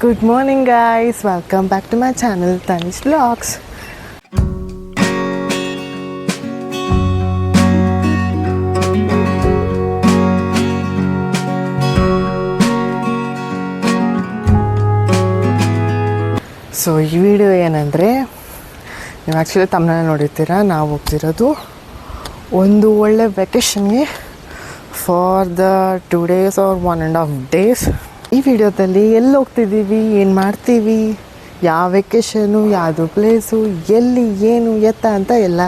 Good morning guys, welcome back to my channel Tanish Vlogs. So ಈ video ಏನಂದರೆ, ನೀವು actually ತಮ್ಮನ್ನ ನೋಡಿರ್ತೀರ, ನಾವು ಹೋಗ್ತಿರೋದು ಒಂದು ಒಳ್ಳೆ ವೆಕೇಷನ್ಗೆ for the 2 days or 1.5 days. ಈ ವಿಡಿಯೋದಲ್ಲಿ ಎಲ್ಲಿ ಹೋಗ್ತಿದ್ದೀವಿ, ಏನು ಮಾಡ್ತೀವಿ, ಯಾವ ವೆಕೇಷನು, ಯಾವುದು ಪ್ಲೇಸು, ಎಲ್ಲಿ ಏನು ಎತ್ತ ಅಂತ ಎಲ್ಲ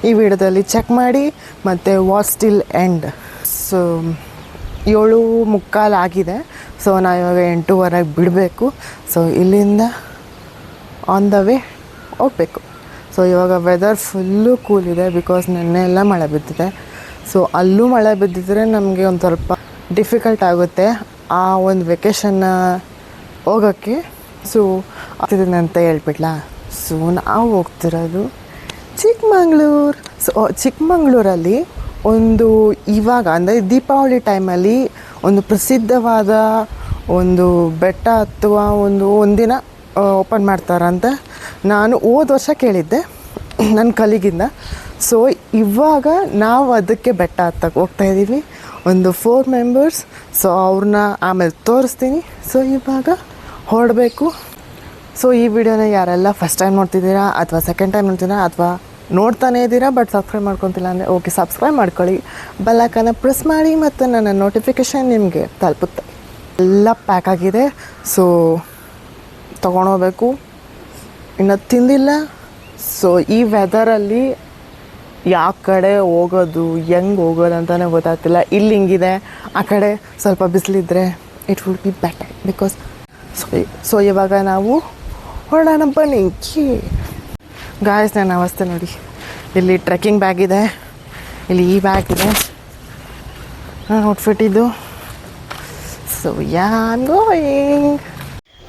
ಈ ವಿಡಿಯೋದಲ್ಲಿ ಚೆಕ್ ಮಾಡಿ. ಮತ್ತು ವಾಟ್ಸ್ ಟಿಲ್ ಎಂಡ್. ಸೊ 7:45 ಆಗಿದೆ. ಸೊ ನಾವು ಇವಾಗ 8:15 ಬಿಡಬೇಕು. ಸೊ ಇಲ್ಲಿಂದ ಆನ್ ದ ವೇ ಹೋಗಬೇಕು. ಸೊ ಇವಾಗ ವೆದರ್ ಫುಲ್ಲು ಕೂಲ್ ಇದೆ, ಬಿಕಾಸ್ ನೆನ್ನೆ ಎಲ್ಲ ಮಳೆ ಬಿದ್ದಿದೆ. ಸೊ ಅಲ್ಲೂ ಮಳೆ ಬಿದ್ದಿದ್ರೆ ನಮಗೆ ಒಂದು ಸ್ವಲ್ಪ ಡಿಫಿಕಲ್ಟ್ ಆಗುತ್ತೆ ಆ ಒಂದು ವೆಕೇಷನ್ನ ಹೋಗೋಕ್ಕೆ. ಸೊ ಆಗ್ತಿದ್ದೀನಿ ಅಂತ ಹೇಳ್ಬಿಡ್ಲಾ. ಸೊ ನಾವು ಹೋಗ್ತಿರೋದು ಚಿಕ್ಕಮಂಗ್ಳೂರು. ಸೊ ಚಿಕ್ಕಮಂಗ್ಳೂರಲ್ಲಿ ಒಂದು ಇವಾಗ ಅಂದರೆ ದೀಪಾವಳಿ ಟೈಮಲ್ಲಿ ಒಂದು ಪ್ರಸಿದ್ಧವಾದ ಒಂದು ಬೆಟ್ಟ ಅಥವಾ ಒಂದಿನ ಓಪನ್ ಮಾಡ್ತಾರಂತೆ. ನಾನು ಹೋದ ವರ್ಷ ಕೇಳಿದ್ದೆ ನನ್ನ ಕಲಿಗಿಂದ. ಸೊ ಇವಾಗ ನಾವು ಅದಕ್ಕೆ ಬೆಟ್ಟ ಹತ್ತಕ್ಕೆ ಹೋಗ್ತಾಯಿದ್ದೀವಿ, ಒಂದು 4 members. ಸೊ ಅವ್ರನ್ನ ಆಮೇಲೆ ತೋರಿಸ್ತೀನಿ. ಸೊ ಇವಾಗ ಹೊರಡಬೇಕು. ಸೊ ಈ ವಿಡಿಯೋನ ಯಾರೆಲ್ಲ ಫಸ್ಟ್ ಟೈಮ್ ನೋಡ್ತಿದ್ದೀರಾ ಅಥವಾ ಸೆಕೆಂಡ್ ಟೈಮ್ ನೋಡ್ತೀರಾ ಅಥವಾ ನೋಡ್ತಾನೇ ಇದ್ದೀರಾ ಬಟ್ ಸಬ್ಸ್ಕ್ರೈಬ್ ಮಾಡ್ಕೊತಿಲ್ಲ ಅಂದರೆ ಓಕೆ, ಸಬ್ಸ್ಕ್ರೈಬ್ ಮಾಡ್ಕೊಳ್ಳಿ, ಬೆಲ್ ಐಕಾನ್ನ ಪ್ರೆಸ್ ಮಾಡಿ ಮತ್ತು ನನ್ನ ನೋಟಿಫಿಕೇಷನ್ ನಿಮಗೆ ತಲುಪುತ್ತೆ. ಎಲ್ಲ ಪ್ಯಾಕ್ ಆಗಿದೆ. ಸೊ ತೊಗೊಂಡೋಗ್ಬೇಕು. ಇನ್ನು ತಿಂದಿಲ್ಲ. ಸೊ ಈ ವೆದರಲ್ಲಿ ಯಾವ ಕಡೆ ಹೋಗೋದು, ಹೆಂಗೆ ಹೋಗೋದು ಅಂತಲೇ ಗೊತ್ತಾಗ್ತಿಲ್ಲ. ಇಲ್ಲಿ ಹಿಂಗಿದೆ, ಆ ಕಡೆ ಸ್ವಲ್ಪ ಬಿಸಿಲಿದ್ರೆ it would be better because. So ಇವಾಗ ನಾವು ಹೊರಡೋಣ ಬನ್ನಿ. ಗಾಯ್ಸ್, ನನ್ನ ಅವಸ್ಥೆ ನೋಡಿ. ಇಲ್ಲಿ ಟ್ರೆಕ್ಕಿಂಗ್ ಬ್ಯಾಗ್ ಇದೆ, ಇಲ್ಲಿ ಈ ಬ್ಯಾಗ್ ಇದೆ, ಔಟ್ಫಿಟ್ ಇದು. ಸೊ ಯಾನ್ ಗೋಯಿಂಗ್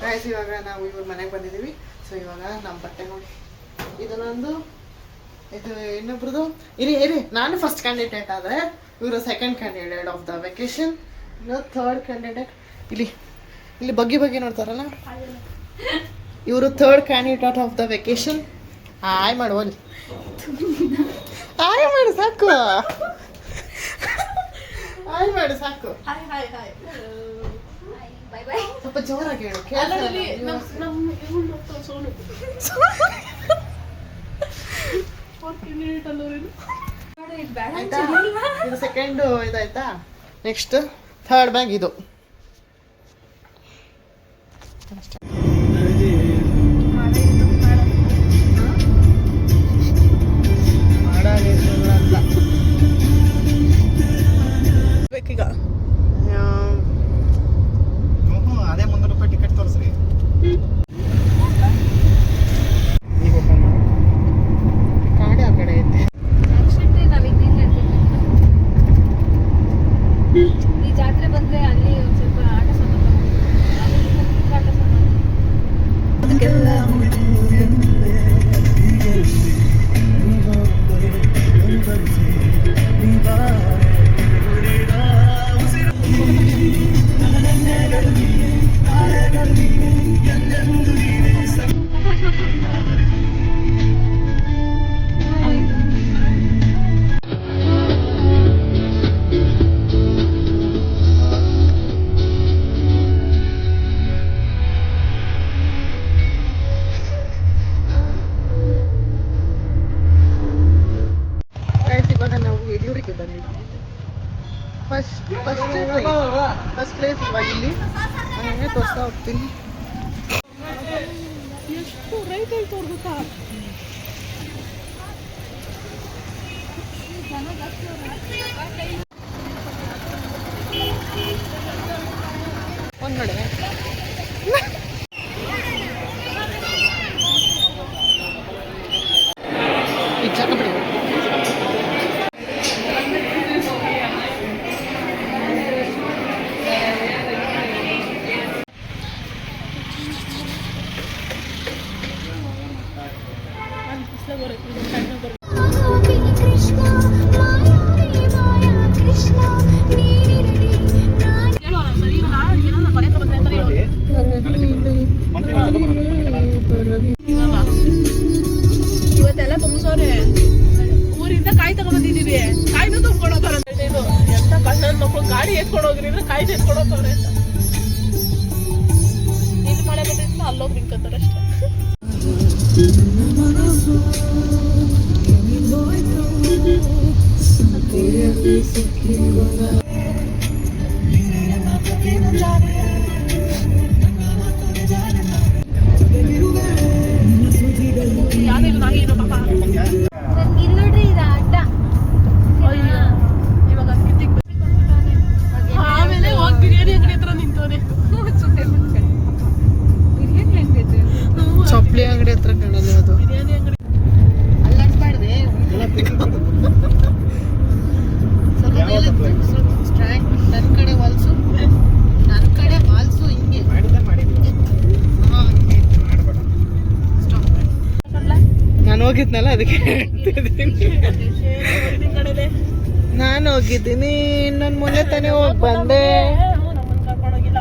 ಗಾಯ್ಸ್. ಇವಾಗ ನಾವು ಇವಾಗ ಮನೆಗೆ ಬಂದಿದ್ದೀವಿ. ಸೊ ಇವಾಗ ನಮ್ಮ ಬಟ್ಟೆ ನೋಡಿ, ಇದು ನಂದು, ಇದು ಇನ್ನೊಬ್ರದ್ದು. ಇರಿ ನಾನು ಫಸ್ಟ್ ಕ್ಯಾಂಡಿಡೇಟ್ ಆದರೆ ಇವರು second candidate of the vacation, ಇವರು ಥರ್ಡ್ ಕ್ಯಾಂಡಿಡೇಟ್. ಇಲ್ಲಿ ಬಗ್ಗೆ ನೋಡ್ತಾರಲ್ಲ, ಇವರು third candidate of the vacation. Hi ಮಾಡು, ಅಲ್ಲಿ ಹಾಯ್ ಮಾಡು ಸಾಕು, ಹಾಯ್ ಮಾಡು ಸಾಕು. ಸ್ವಲ್ಪ ಜೋರಾಗಿ ಹೇಳು. ಇದು ಸೆಕೆಂಡ್ ಇದಾಯ್ತಾ. ನೆಕ್ಸ್ಟ್ ಥರ್ಡ್ ಬ್ಯಾಗ್ ಇದು. ಬೇಕೀಗ ಅದೇ ₹100 ಟಿಕೆಟ್ ತೋರಿಸ್ರಿ. ಕಾಡೆ ಆ ಕಡೆ ಐತೆ. ಈ ಜಾತ್ರೆ ಬಂದ್ರೆ ಅಲ್ಲಿ ಒಂದು ಸ್ವಲ್ಪ ಆಟ ಫಸ್ಟ್ ಪ್ಲೇಸ್ ಇವಾಗ ಇಲ್ಲಿ ನಾನು ತೋರಿಸ್ತಾ ಹೋಗ್ತೀನಿ. ಎಷ್ಟು ರೈತಲ್ಲಿ ತೋರ್ಗುತ್ತಾ ಒಂದು ಕಡೆ ಇಚ್ಛಾಕಬಿಡಿ. ಹೋಗ್ರಿ ಕಾಯ್ದು ತುಂಬ್ಕೊಳೋತಾರ ಇದು ಎಂತ ಕಣ್ಣನ್ ಮಕ್ಕಳು ಗಾಡಿ ಎತ್ಕೊಂಡು ಹೋಗ್ರಿ ಅಂದ್ರೆ ಕಾಯ್ದು ಎತ್ಕೊಳೋತವ್ರೆ ಅಂತ ಇಲ್ಲಿ ಮಳೆ ಬಂದಿದ್ದ ಅಲ್ಲೋಗಿ ನಿಂತ್ಕೊತಾರೆ ಅಷ್ಟೇ. ಯಾವ್ದಿಲ್ಲ ನಾಗೇನು ಪಾಪ ನೋಡ್ರಿ ಇದು ಅಡ್ಡ ಇವಾಗ ಕಿತ್ತಿಗೆ ಆಮೇಲೆ ಹೋಗಿ ಬಿರಿಯಾನಿ ಅಂಗಡಿ ಹತ್ರ ನಿಂತವನೆ ಚಪ್ಪಲಿ ಅಂಗಡಿ ಹತ್ರ ಕಾಣಲ್ಲ ಅದು. ಬಿರಿಯಾನಿ ಅಂಗಡಿ ಅಲ್ಲಾಡ್ಸ್ಬಾರ್ದೆ ನನ್ನ ಕಡೆ ವಾಲ್ಸು ನನ್ನ ಕಡೆ ವಾಲ್ಸು ಹಿಂಗೆ ನಾನು ಹೋಗಿದ್ನಲ್ಲ ಅದಕ್ಕೆ ಕಡೆದೆ ನಾನು ಹೋಗಿದ್ದೀನಿ ನನ್ನ ಮೊನ್ನೆ ತಾನೇ ಹೋಗಿ ಬಂದೆ. ನಮ್ಮನ್ನ ಕರ್ಕೊಂಡೋಗಿಲ್ಲ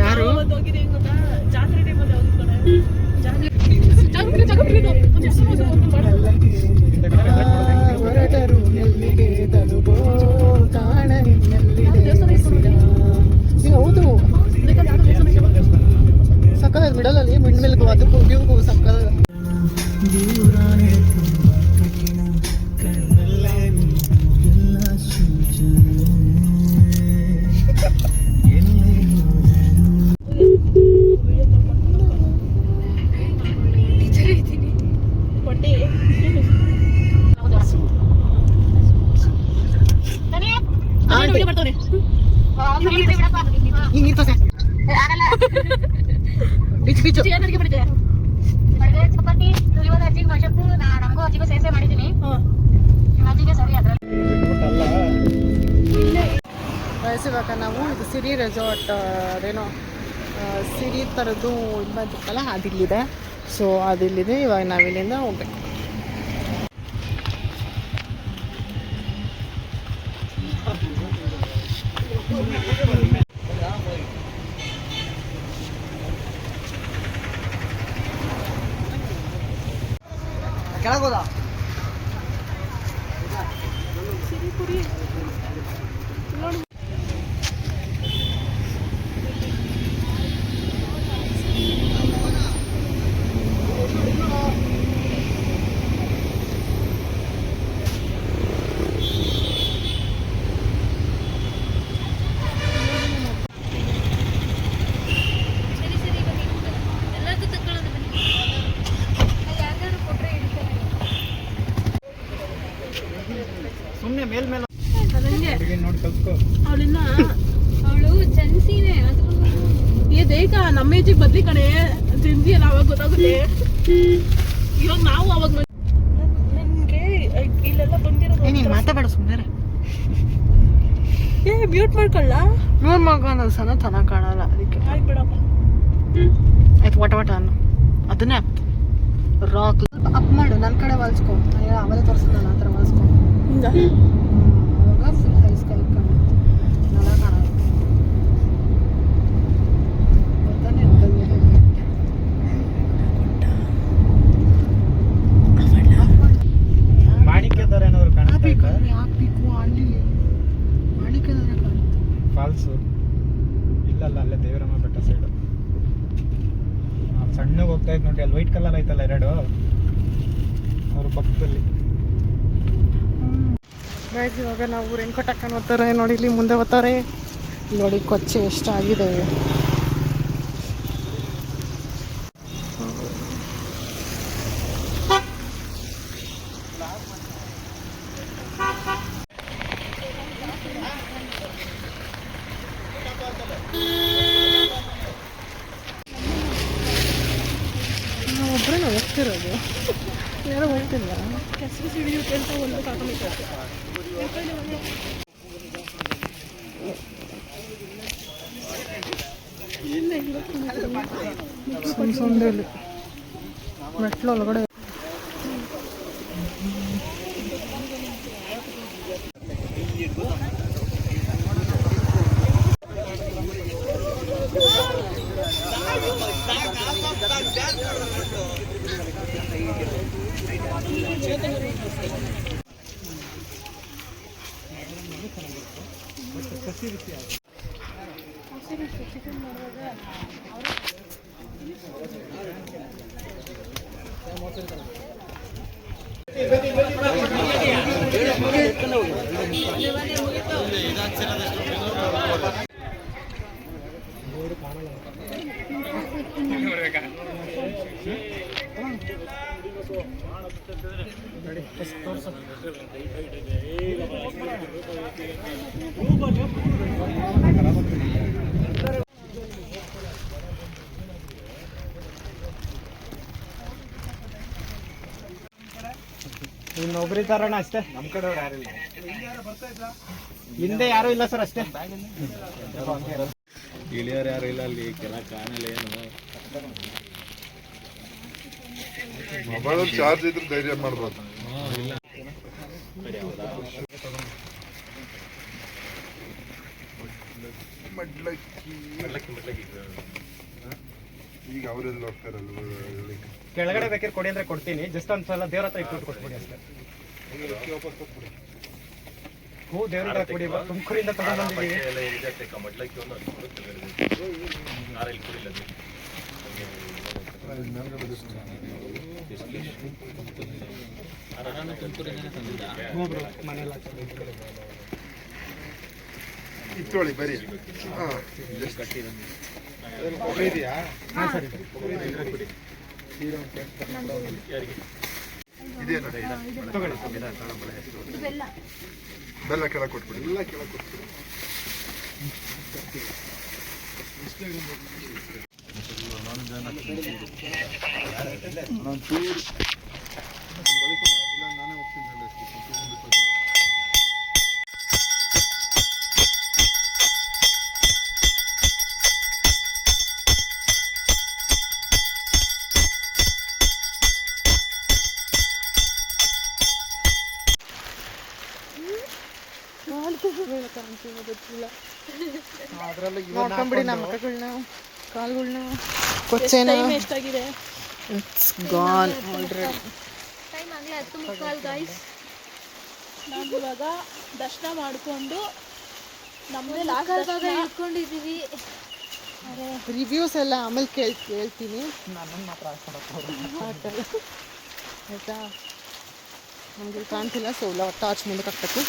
ಯಾರು ಹೋಗಿರಿ ಗೊತ್ತಾ ಜಾತ್ರೆ ಟೈಮಲ್ಲಿ ಹೋಗಿ ಕಡೆ ಜಾತ್ರೆ ಹೊರಟರು ಎಲ್ಲಿಗೆ ತಲುಪೋ ಕಾಣಲಿನಲ್ಲಿದೆ ಹೌದು ಸಕ್ಕದ ಮಿಡಲಲ್ಲಿ ಮಿಡ್ಮಿಲ್ಗೂ ಅದಕ್ಕೂ ಡ್ಯೂಗೂ ಸಕ್ಕದ ಚಪಾತಿ ಅಜ್ಜಿಗೆ ಮಶಪ್ಪು ನಮಗೂ ಅಜ್ಜಿಗೂ ಸೇಸೆ ಮಾಡಿದ್ದೀನಿ ಅಜ್ಜಿಗೆ ಸರಿ ಅದ್ರ ಇವಾಗ ನಾವು ಇದು ಸಿರಿ ರೆಸಾರ್ಟ್ ಅದೇನೋ ಸಿರಿ ಥರದ್ದು ಇದು ಬಂದಿತ್ತಲ್ಲ ಅದಿಲ್ಲಿದೆ. ಸೊ ಅದಿಲ್ಲಿದೆ. ಇವಾಗ ನಾವಿಲ್ಲಿಂದ ಹೋಗ್ಬೇಕು. ಕೆಳಗೋದ ಎಲ್ಲರಿಗೂ ತಗೊಳ್ಳೋದು ಬನ್ನಿ ಯಾರು ಕೊಟ್ಟರೆ ಹಿಡಿತಾರೆ ಸುಮ್ಮನೆ ಮೇಲ್ಮೇಲೆ ನೋಡಿ ಕಲ್ತ್ಕೋ ಅವಳಿನ್ನ ಅವಳು ಜನ್ಸಿನೇ ಅದು ಏ ದೇಕ ನಮ್ಮ ಏಜಿಗೆ ಬದ್ಲಿ ಕಣೆ ತಿಂದಿಯಲ್ಲ ಅವಾಗ ಗೊತ್ತಾಗುತ್ತೆ. ಇವಾಗ ನಾವು ಅವಾಗ ನನ್ಗೆ ಇಲ್ಲೆಲ್ಲ ಬಂದಿರೋದು ನೀನು ಮಾತಾಡ ಸುಮ್ಮನೆ ಏ ಮ್ಯೂಟ್ ಮಾಡ್ಕೊಳ್ಳ ನೋಡ್ ಮಗ ಸನ ಚೆನ್ನಾಗಿ ಕಾಣಲ್ಲ ಅದಕ್ಕೆ ಆಯ್ತು ಬಿಡಪ್ಪ. ಆಯ್ತು ವಟ ಅನ್ನು ಅದನ್ನೇ ಆಗ್ತು ರಾಕ್ ಅಪ್ ಮಾಡು ನನ್ನ ಕಡೆ ಹೊಲ್ಸ್ಕೊ ಅವಲೇ ತೋರಿಸಿದ ನನ್ನ ಹತ್ರ ಹೊಲ್ಸ್ಕೊ ಹಿಂಗ ಅವಾಗ ಫುಲ್ ಹೈ ಸ್ಕೈ ಕಾಣುತ್ತೆ ನೆಲ ಕಾಣುತ್ತೆ ಗೊತ್ತಾನೆ ಮಾಣಿಕ್ಯದರ ಏನಾದ್ರು ಕಾಣಿಸ್ತಾ ಹಾಕ್ಬೇಕು ಇತ್ತಾ? ಹಾಕ್ಬೇಕು ಅಲ್ಲಿ ಮಾಡಿಕೆದಾರೆ ಕಾಣುತ್ತೆ ಫಾಲ್ಸು ಇಲ್ಲಲ್ಲ ಅಲ್ಲೇ ದೇವರಮ್ಮ ಬೆಟ್ಟ ಸೈಡು ಸಣ್ಣಗೆ ಹೋಗ್ತಾ ಇತ್ತು ನೋಡಿ ಅಲ್ಲಿ ವೈಟ್ ಕಲರ್ ಐತಲ್ಲ ಎರಡು ಅವ್ರ ಪಕ್ಕದಲ್ಲಿ. ಗೈಸ್ ಇವಾಗ ನಾವು ರೇನ್ಕೋಟ್ ಹಾಕೊಂಡು ಹೋಗ್ತಾರೆ ನೋಡಿ ಇಲ್ಲಿ ಮುಂದೆ ಹೋಗ್ತಾರೆ ನೋಡಿ ಕೊಚ್ಚೆ ಎಷ್ಟಾಗಿದೆ. ಒಬ್ಬರೇ ಹೋಗ್ತಿರೋದು ಯಾರೋ ಹೋಗ್ತಿಲ್ಲ ಹೆಸರು ಸಿಡಿಯುತ್ತೆ ಅಂತ ಒಂದು ಕಾಕೊಂಡಿದ್ದಾರೆ. ಸಂದೇಲಿ ಮೆಟ್ಲು ಒಳಗಡೆ ಚಿಕನ್ ಮಾಡುವಾಗ ಇನ್ನೊಬ್ರು ಇದ್ದಾರಣ್ಣ ಅಷ್ಟೇ, ನಮ್ಮ ಕಡೆ ಯಾರಿಲ್ಲ, ಹಿಂದೆ ಯಾರು ಇಲ್ಲ ಸರ್ ಅಷ್ಟೇ. ಇಳಿಯೋರು ಯಾರು ಇಲ್ಲ ಅಲ್ಲಿ, ಕೆಲ ಕಾಣಲ್ಲ ಏನು. ಮೊಬೈಲ್ ಚಾರ್ಜ್ ಇದ್ರೆ ಧೈರ್ಯ ಮಾಡ್ಬೋದು. ಈಗ ಅವರೆಲ್ಲ ಹೋಗ್ತಾರಲ್ಲ, ಕೆಳಗಡೆ ಬೇಕಾದ್ರೆ ಕೊಡಿ ಅಂದ್ರೆ ಕೊಡ್ತೀನಿ, ಜಸ್ಟ್ ಒಂದ್ಸಲ ದೇವ್ರ ಹತ್ರ ಇಟ್ಟು ಕೊಟ್ಬಿಡಿ ಅಷ್ಟೇ. ಹ್ಞೂ ದೇವ್ರ ಕೊಡಿ, ತುಮಕೂರಿಂದ ತಗೊಂಡ್ಬಂದಿದ್ದೀವಿ. ಇತ್ತೋಳಿ ಬರೀ ಇದೆಯಾ? ಹಾಂ ಸರಿ. ಇದೇನು ತಗೊಳ್ಳಿ. ಬೆಲ್ಲ ಕೆಳಗೆ ಕೊಟ್ಬಿಡಿ, ಎಲ್ಲ ಕೆಳಗೆ ಕೊಟ್ಬಿಡಿ. ನಾನೇ ಹೋಗ್ತೀನಿ. ಗೊತ್ತಿಲ್ಲ. ನೋಡ್ಕೊಂಬಿಡಿ ನಮ್ಮ ಮಕ್ಕಳನ್ನ, ಕಾಲ್ಗಳ್ನ, ಕೊಚ್ಚೆನ. ಟೈಮ್ ಎಷ್ಟಾಗಿದೆ? It's gone already. ಟೈಮ್ ಆಗಲೇ 10:15 ಗೈಸ್. ನಾವು ಇವಾಗ ದರ್ಶನ ಮಾಡಿಕೊಂಡು ನಮ್ಮದೇ ಲಾಸ್ಟ್ ಭಾಗ ದರ್ಶನ ಇಟ್ಕೊಂಡಿದ್ದೀವಿ. ರಿವ್ಯೂಸ್ ಎಲ್ಲ ಆಮೇಲೆ ಕೇಳ್ತೀನಿ ನನ್ನನ್ನು ಮಾತ್ರ ಆಯ್ತಾ. ನಮಗೆ ಕಾಣ್ತಿಲ್ಲ, ಸೊ ಟಾರ್ಚ್ ಮುಂದೆ ಹಾಕ್ಬೇಕು.